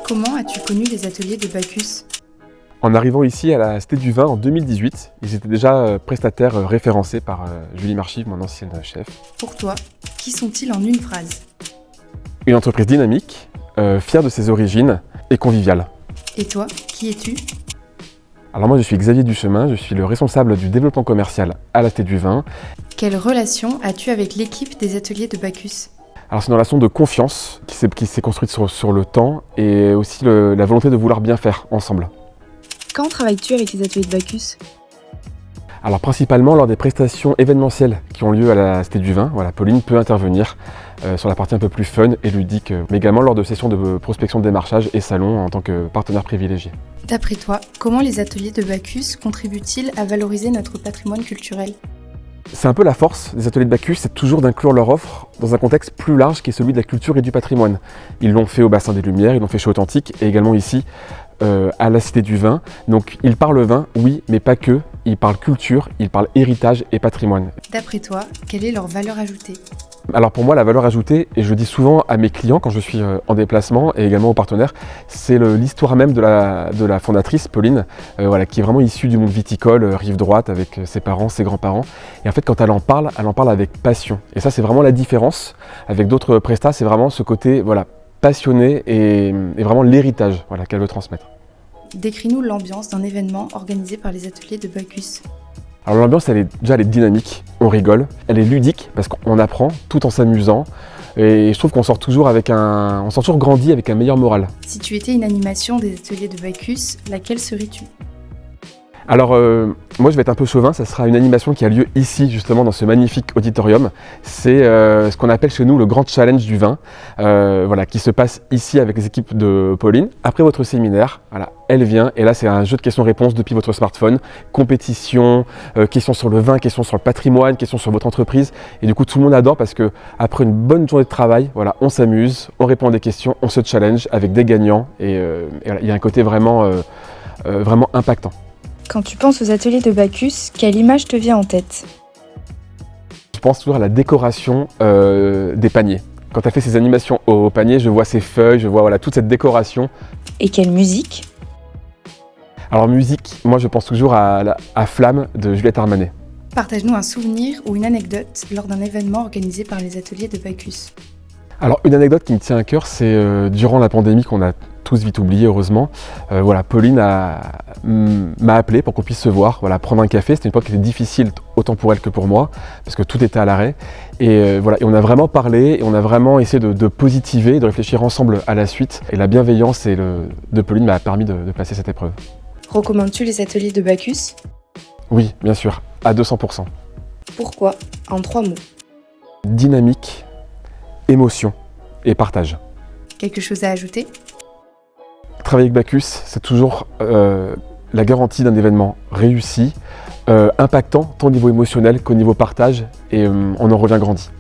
Comment as-tu connu les ateliers de Bacchus ? En arrivant ici à la Cité du Vin en 2018, ils étaient déjà prestataires référencés par Julie Marchive, mon ancienne chef. Pour toi, qui sont-ils en une phrase ? Une entreprise dynamique, fière de ses origines et conviviale. Et toi, qui es-tu ? Alors moi je suis Xavier Duchemin, je suis le responsable du développement commercial à la Cité du Vin. Quelle relation as-tu avec l'équipe des ateliers de Bacchus ? Alors c'est une relation de confiance qui s'est construite sur le temps et aussi la volonté de vouloir bien faire ensemble. Quand travailles-tu avec les ateliers de Bacchus ? Alors principalement lors des prestations événementielles qui ont lieu à la Cité du Vin. Voilà, Pauline peut intervenir sur la partie un peu plus fun et ludique, mais également lors de sessions de prospection de démarchage et salons en tant que partenaire privilégié. D'après toi, comment les ateliers de Bacchus contribuent-ils à valoriser notre patrimoine culturel ? C'est un peu la force des ateliers de Bacchus, c'est toujours d'inclure leur offre dans un contexte plus large qui est celui de la culture et du patrimoine. Ils l'ont fait au Bassin des Lumières, ils l'ont fait chez Authentique et également ici à la Cité du Vin. Donc ils parlent vin, oui, mais pas que. Ils parlent culture, ils parlent héritage et patrimoine. D'après toi, quelle est leur valeur ajoutée ? Alors pour moi, la valeur ajoutée, et je le dis souvent à mes clients quand je suis en déplacement et également aux partenaires, c'est l'histoire même de la fondatrice, Pauline, qui est vraiment issue du monde viticole, rive droite, avec ses parents, ses grands-parents. Et en fait, quand elle en parle avec passion. Et ça, c'est vraiment la différence avec d'autres prestats, c'est vraiment ce côté passionné et vraiment l'héritage qu'elle veut transmettre. Décris-nous l'ambiance d'un événement organisé par les ateliers de Bacchus. Alors l'ambiance, elle est dynamique, on rigole, elle est ludique parce qu'on apprend tout en s'amusant et je trouve qu'on sort toujours grandi avec un meilleur moral. Si tu étais une animation des ateliers de Bacchus, laquelle serais-tu ? Alors moi je vais être un peu chauvin, ça sera une animation qui a lieu ici justement dans ce magnifique auditorium. C'est ce qu'on appelle chez nous le grand challenge du vin, qui se passe ici avec les équipes de Pauline. Après votre séminaire, elle vient et là c'est un jeu de questions-réponses depuis votre smartphone, compétition, questions sur le vin, questions sur le patrimoine, questions sur votre entreprise. Et du coup tout le monde adore parce que après une bonne journée de travail, on s'amuse, on répond à des questions, on se challenge avec des gagnants et il y a un côté vraiment impactant. Quand tu penses aux ateliers de Bacchus, quelle image te vient en tête ? Je pense toujours à la décoration des paniers. Quand elle fait ses animations au panier, je vois ses feuilles, je vois toute cette décoration. Et quelle musique ? Alors musique, moi je pense toujours à Flamme de Juliette Armanet. Partage-nous un souvenir ou une anecdote lors d'un événement organisé par les ateliers de Bacchus. Alors une anecdote qui me tient à cœur, c'est durant la pandémie qu'on a tous vite oublié heureusement. Pauline m'a appelé pour qu'on puisse se voir, prendre un café. C'était une époque qui était difficile autant pour elle que pour moi parce que tout était à l'arrêt. Et on a vraiment parlé et on a vraiment essayé de positiver, de réfléchir ensemble à la suite. Et la bienveillance de Pauline m'a permis de passer cette épreuve. Recommandes-tu les ateliers de Bacchus ? Oui, bien sûr, à 200%. Pourquoi ? En 3 mots. Dynamique, émotion et partage. Quelque chose à ajouter ? Travailler avec Bacchus, c'est toujours la garantie d'un événement réussi, impactant tant au niveau émotionnel qu'au niveau partage, et on en revient grandi.